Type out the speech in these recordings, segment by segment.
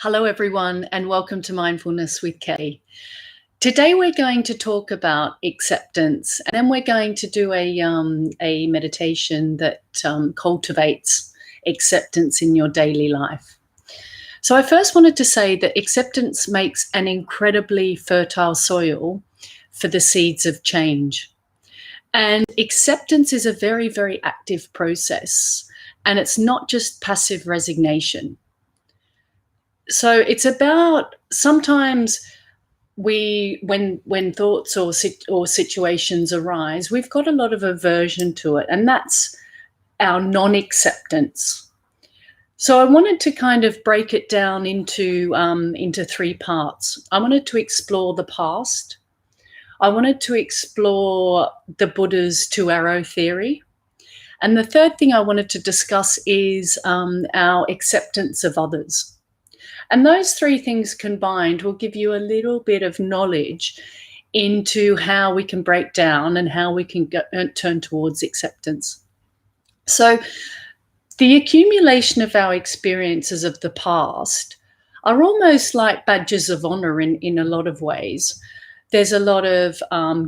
Hello, everyone, and welcome to Mindfulness with Kay. Today, we're going to talk about acceptance, and then we're going to do a meditation that cultivates acceptance in your daily life. So, I first wanted to say that acceptance makes an incredibly fertile soil for the seeds of change. And acceptance is a very, very active process, and it's not just passive resignation. So it's about sometimes when thoughts or situations arise, we've got a lot of aversion to it, and that's our non-acceptance. So I wanted to kind of break it down into three parts. I wanted to explore the past. I wanted to explore the Buddha's two-arrow theory. And the third thing I wanted to discuss is our acceptance of others. And those three things combined will give you a little bit of knowledge into how we can break down and how we can turn towards acceptance. So the accumulation of our experiences of the past are almost like badges of honor in a lot of ways. There's a lot of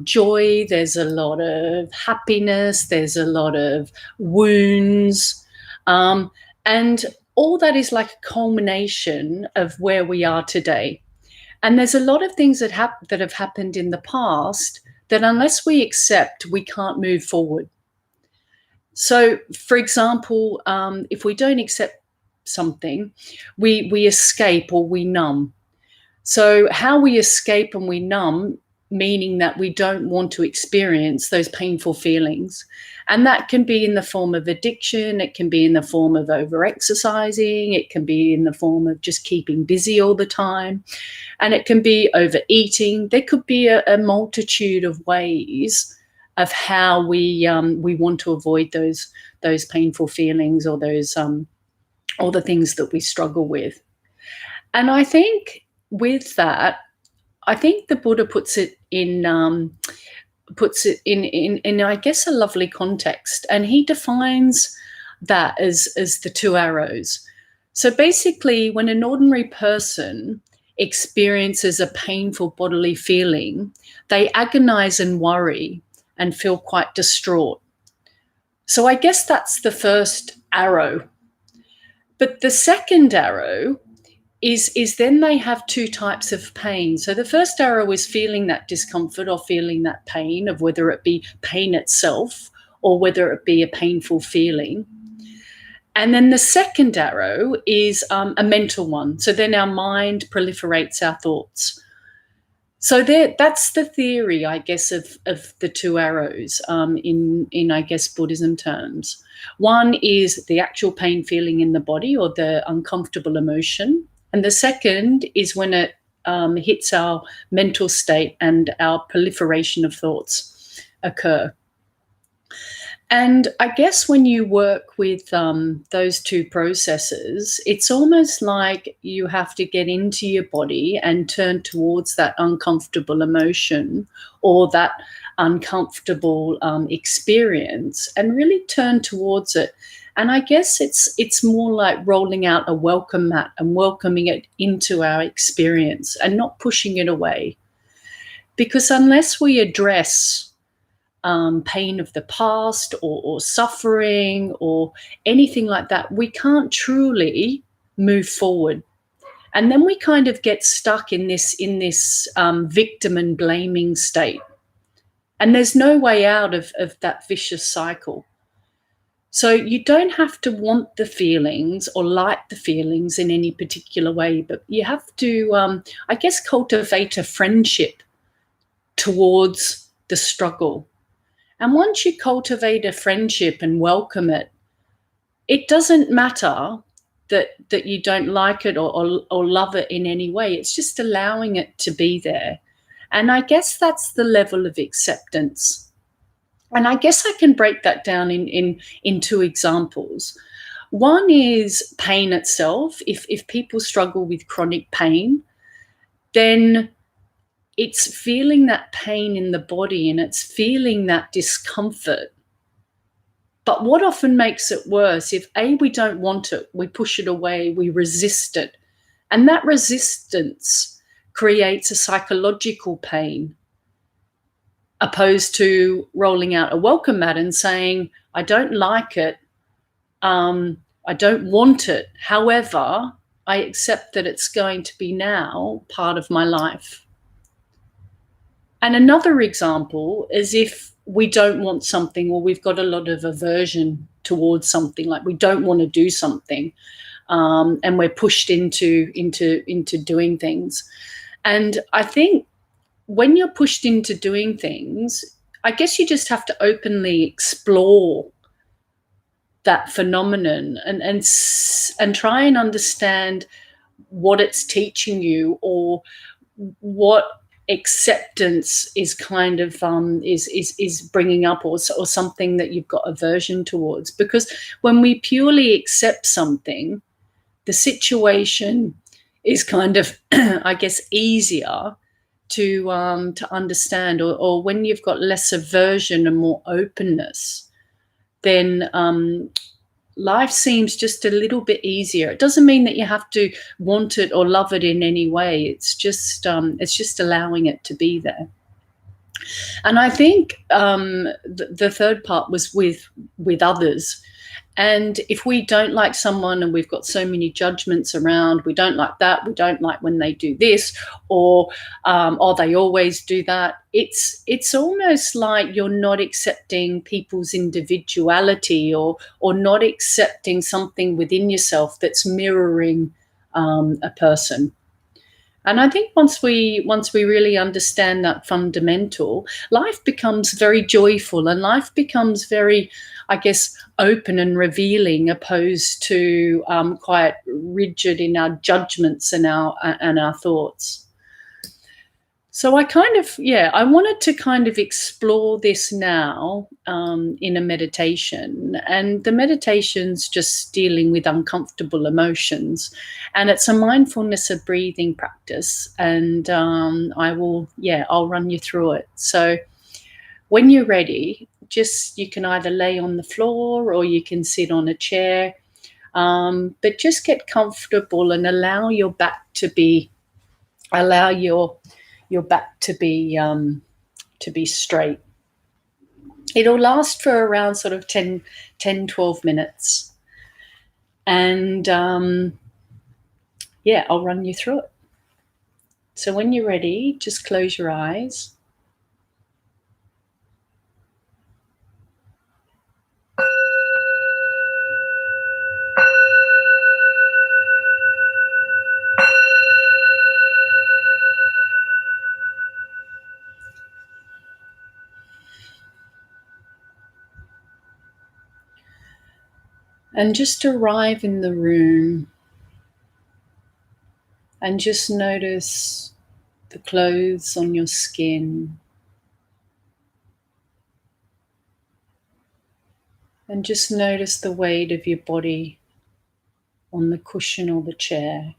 joy, there's a lot of happiness, there's a lot of wounds, and all that is like a culmination of where we are today. And there's a lot of things that have happened in the past that unless we accept, we can't move forward. So, for example, if we don't accept something, we escape or we numb. So how we escape and we numb, meaning that we don't want to experience those painful feelings. And that can be in the form of addiction, it can be in the form of over-exercising, it can be in the form of just keeping busy all the time, and it can be overeating. There could be a multitude of ways of how we want to avoid those painful feelings or those or the things that we struggle with. And I think with that, I think the Buddha puts it in I guess a lovely context, and he defines that as the two arrows. So basically, when an ordinary person experiences a painful bodily feeling, they agonize and worry and feel quite distraught. So I guess that's the first arrow. But the second arrow is then they have two types of pain. So the first arrow is feeling that discomfort or feeling that pain, of whether it be pain itself or whether it be a painful feeling. And then the second arrow is a mental one. So then our mind proliferates our thoughts. So that's the theory, I guess, of the two arrows in I guess, Buddhism terms. One is the actual pain feeling in the body or the uncomfortable emotion. And the second is when it hits our mental state and our proliferation of thoughts occur. And I guess when you work with those two processes, it's almost like you have to get into your body and turn towards that uncomfortable emotion or that uncomfortable experience and really turn towards it. And I guess it's more like rolling out a welcome mat and welcoming it into our experience and not pushing it away. Because unless we address pain of the past or suffering or anything like that, we can't truly move forward. And then we kind of get stuck in this victim and blaming state. And there's no way out of that vicious cycle. So you don't have to want the feelings or like the feelings in any particular way, but you have to, I guess, cultivate a friendship towards the struggle. And once you cultivate a friendship and welcome it, it doesn't matter that you don't like it or love it in any way. It's just allowing it to be there. And I guess that's the level of acceptance. And I guess I can break that down in two examples. One is pain itself. If people struggle with chronic pain, then it's feeling that pain in the body and it's feeling that discomfort. But what often makes it worse, if A, we don't want it, we push it away, we resist it, And that resistance creates a psychological pain, opposed to rolling out a welcome mat and saying, I don't like it. I don't want it. However, I accept that it's going to be now part of my life. And another example is if we don't want something, or we've got a lot of aversion towards something, like we don't want to do something, and we're pushed into doing things. And I think when you're pushed into doing things, I guess you just have to openly explore that phenomenon and try and understand what it's teaching you, or what acceptance is kind of is bringing up, or something that you've got aversion towards. Because when we purely accept something, the situation is kind of I guess easier to understand, or when you've got less aversion and more openness, then life seems just a little bit easier. It doesn't mean that you have to want it or love it in any way. It's just allowing it to be there. And I think the third part was with others. And if we don't like someone, and we've got so many judgments around, we don't like that, we don't like when they do this, or they always do that, it's almost like you're not accepting people's individuality, or not accepting something within yourself that's mirroring a person. And I think once we really understand that fundamental, life becomes very joyful, and life becomes very, I guess, open and revealing, opposed to quite rigid in our judgments and our thoughts. So I wanted to kind of explore this now in a meditation. And the meditation's just dealing with uncomfortable emotions. And it's a mindfulness of breathing practice. And I'll run you through it. So when you're ready, you can either lay on the floor, or you can sit on a chair. But just get comfortable and allow your back to be straight. It'll last for around sort of 10, 12 minutes. And I'll run you through it. So when you're ready, just close your eyes. And just arrive in the room, and just notice the clothes on your skin. And just notice the weight of your body on the cushion or the chair.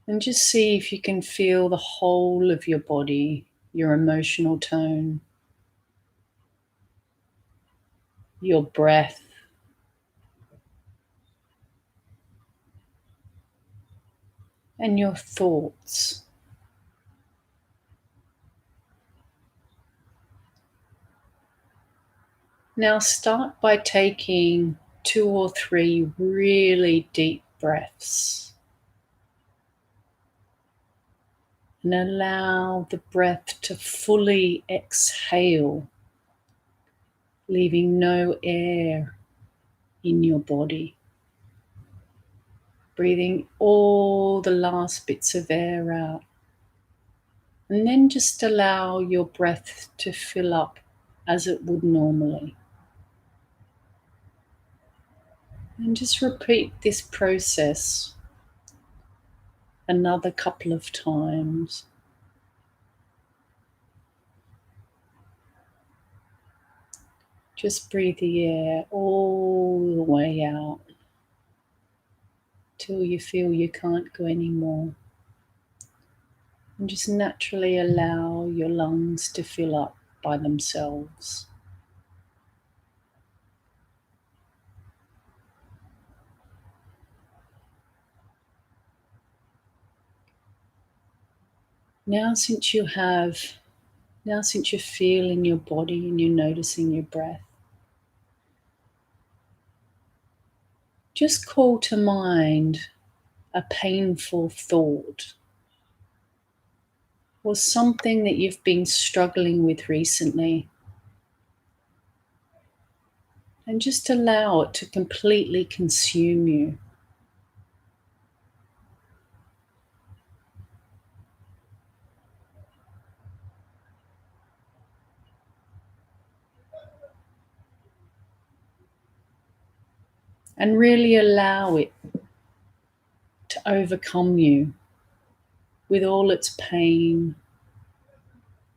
And just see if you can feel the whole of your body, your emotional tone, your breath, and your thoughts. Now start by taking 2 or 3 really deep breaths. And allow the breath to fully exhale, leaving no air in your body. Breathing all the last bits of air out. And then just allow your breath to fill up as it would normally. And just repeat this process another couple of times. Just breathe the air all the way out till you feel you can't go anymore. And just naturally allow your lungs to fill up by themselves. Now, since you're feeling your body and you're noticing your breath, just call to mind a painful thought or something that you've been struggling with recently, and just allow it to completely consume you. And really allow it to overcome you with all its pain,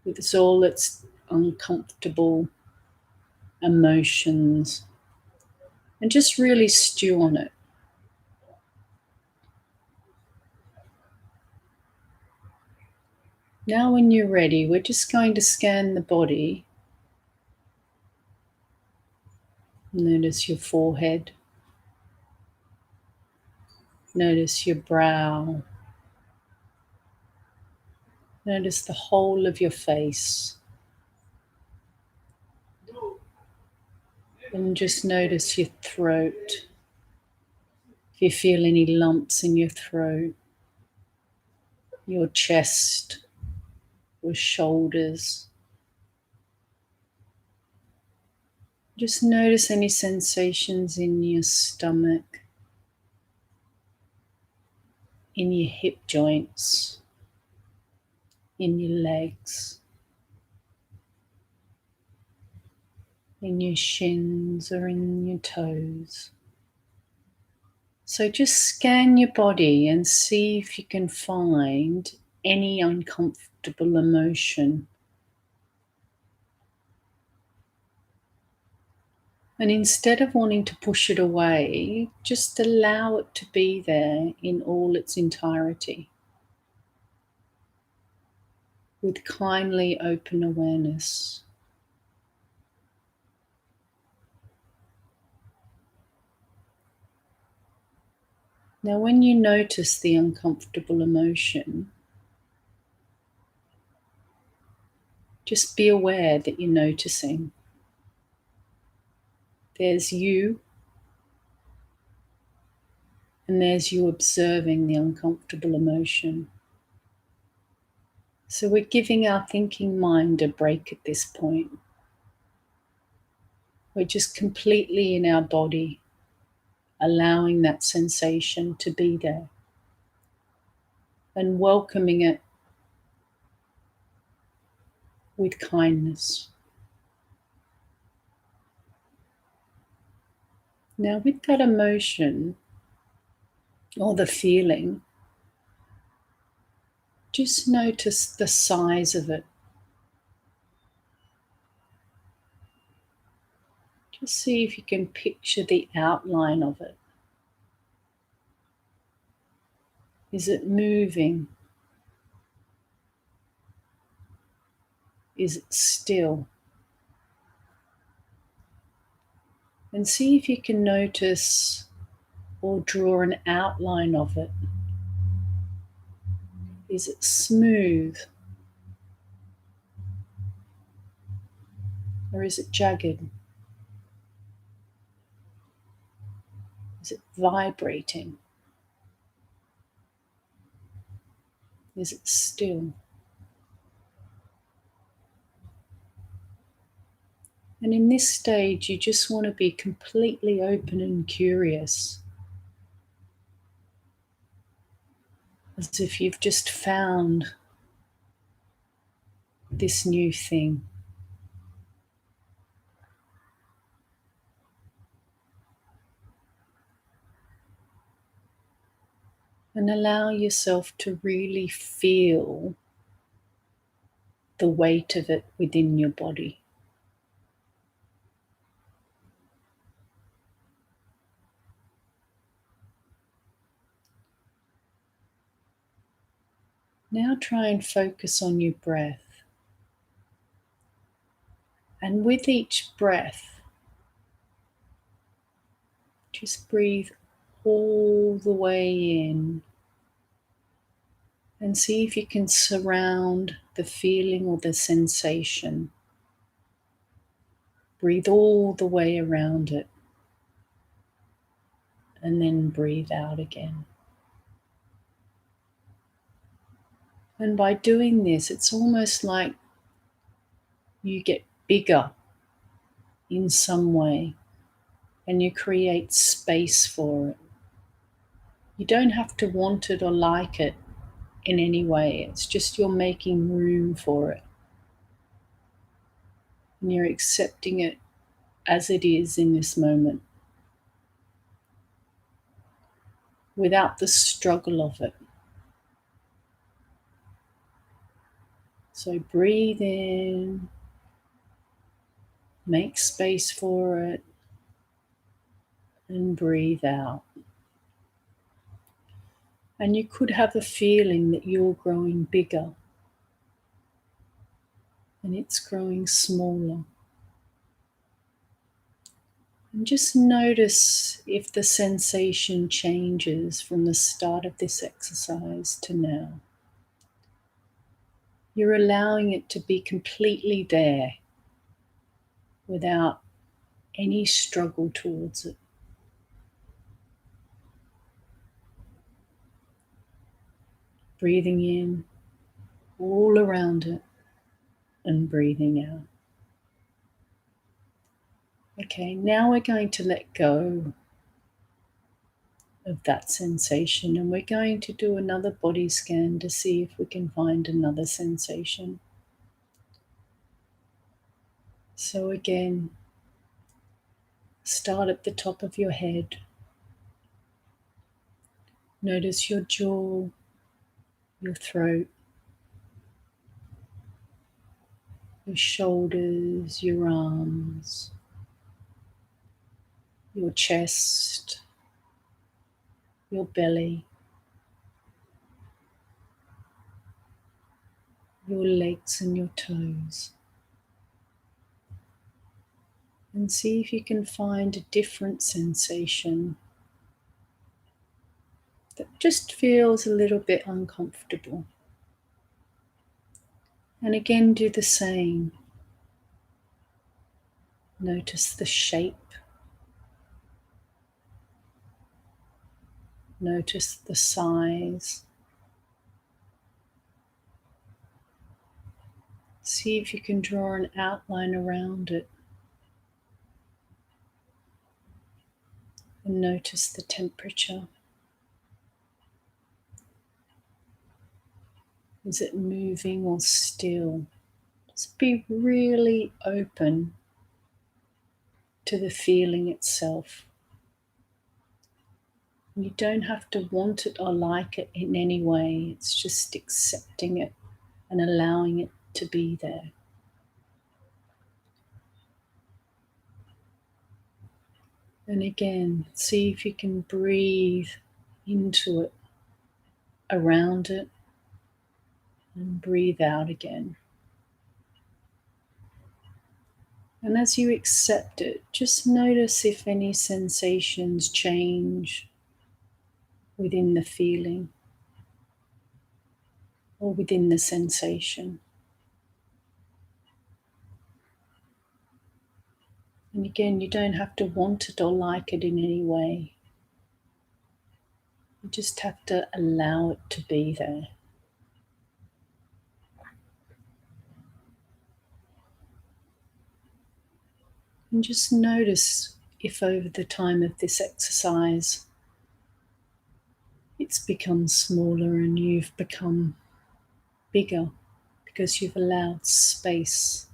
with all its uncomfortable emotions, and just really stew on it. Now, when you're ready, we're just going to scan the body. Notice your forehead, notice your brow, notice the whole of your face, and just notice your throat. If you feel any lumps in your throat, your chest, your shoulders, just notice any sensations in your stomach, in your hip joints, in your legs, in your shins or in your toes. So just scan your body and see if you can find any uncomfortable emotion. And instead of wanting to push it away, just allow it to be there in all its entirety with kindly open awareness. Now, when you notice the uncomfortable emotion, just be aware that you're noticing. There's you, and there's you observing the uncomfortable emotion. So we're giving our thinking mind a break at this point. We're just completely in our body, allowing that sensation to be there and welcoming it with kindness. Now, with that emotion or the feeling, just notice the size of it. Just see if you can picture the outline of it. Is it moving? Is it still? And see if you can notice or draw an outline of it. Is it smooth? Or is it jagged? Is it vibrating? Is it still? And in this stage, you just want to be completely open and curious, as if you've just found this new thing. And allow yourself to really feel the weight of it within your body. Now try and focus on your breath. And with each breath, just breathe all the way in And see if you can surround the feeling or the sensation. Breathe all the way around it. And then breathe out again. And by doing this, it's almost like you get bigger in some way and you create space for it. You don't have to want it or like it in any way. It's just you're making room for it. And you're accepting it as it is in this moment without the struggle of it. So breathe in, make space for it, and breathe out. And you could have a feeling that you're growing bigger and it's growing smaller. And just notice if the sensation changes from the start of this exercise to now. You're allowing it to be completely there without any struggle towards it. Breathing in all around it and breathing out. Okay, now we're going to let go of that sensation and we're going to do another body scan to see if we can find another sensation. So again, start at the top of your head. Notice your jaw, your throat, your shoulders, your arms, your chest, your belly, your legs and your toes. And see if you can find a different sensation that just feels a little bit uncomfortable. And again, do the same. Notice the shape. Notice the size. See if you can draw an outline around it. And notice the temperature. Is it moving or still? Just be really open to the feeling itself. You don't have to want it or like it in any way. It's just accepting it and allowing it to be there. And again, see if you can breathe into it, around it, and breathe out again. And as you accept it, just notice if any sensations change within the feeling or within the sensation. And again, you don't have to want it or like it in any way. You just have to allow it to be there. And just notice if over the time of this exercise, it's become smaller and you've become bigger because you've allowed space.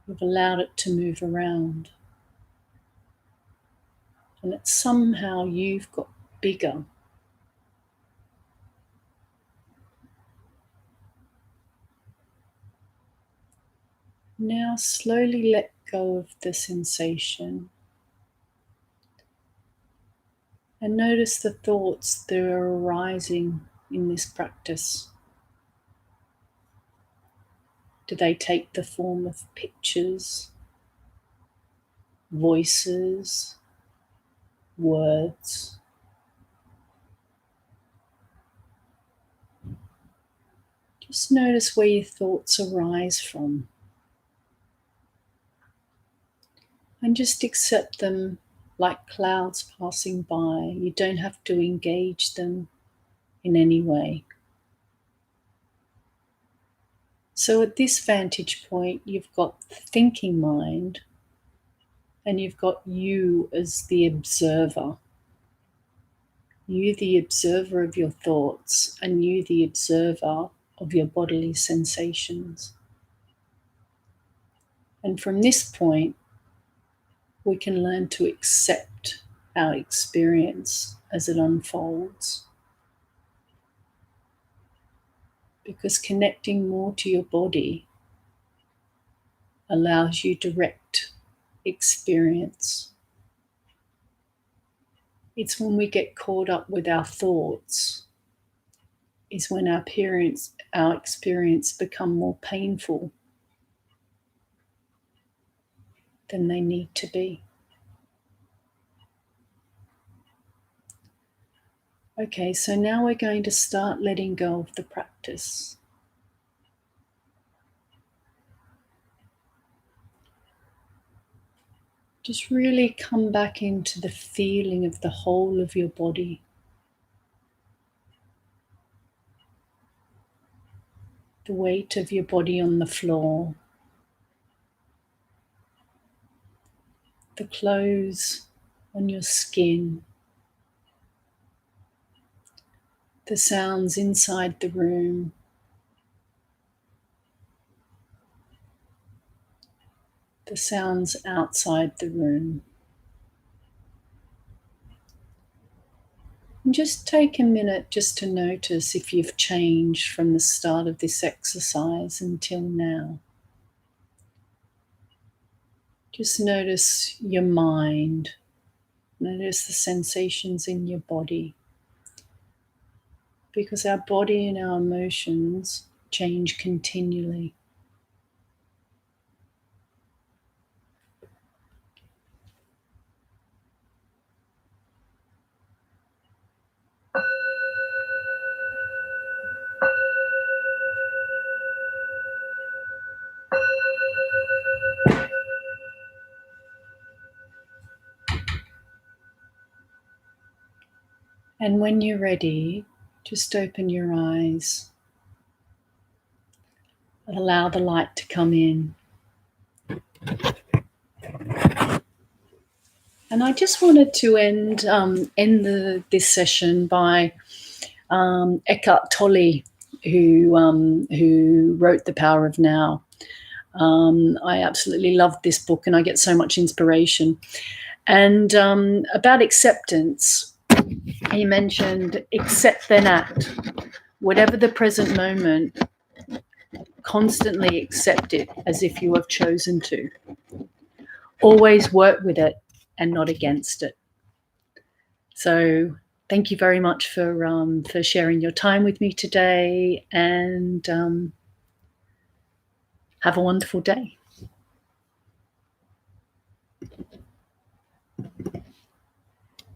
You've allowed it to move around. And that somehow you've got bigger. Now slowly let go of the sensation and notice the thoughts that are arising in this practice. Do they take the form of pictures, voices, words? Just notice where your thoughts arise from. And just accept them like clouds passing by. You don't have to engage them in any way. So at this vantage point, you've got the thinking mind and you've got you as the observer. You, the observer of your thoughts, and you, the observer of your bodily sensations. And from this point, we can learn to accept our experience as it unfolds. Because connecting more to your body allows you direct experience. It's when we get caught up with our thoughts, is when our experience become more painful than they need to be. Okay, so now we're going to start letting go of the practice. Just really come back into the feeling of the whole of your body. The weight of your body on the floor. The clothes on your skin. The sounds inside the room. The sounds outside the room. And just take a minute just to notice if you've changed from the start of this exercise until now. Just notice your mind. Notice the sensations in your body. Because our body and our emotions change continually. And when you're ready, just open your eyes and allow the light to come in. And I just wanted to end this session by Eckhart Tolle, who wrote The Power of Now. I absolutely love this book and I get so much inspiration. And about acceptance, he mentioned accept then act. Whatever the present moment, constantly accept it as if you have chosen to. Always work with it and not against it. So thank you very much for sharing your time with me today, and have a wonderful day.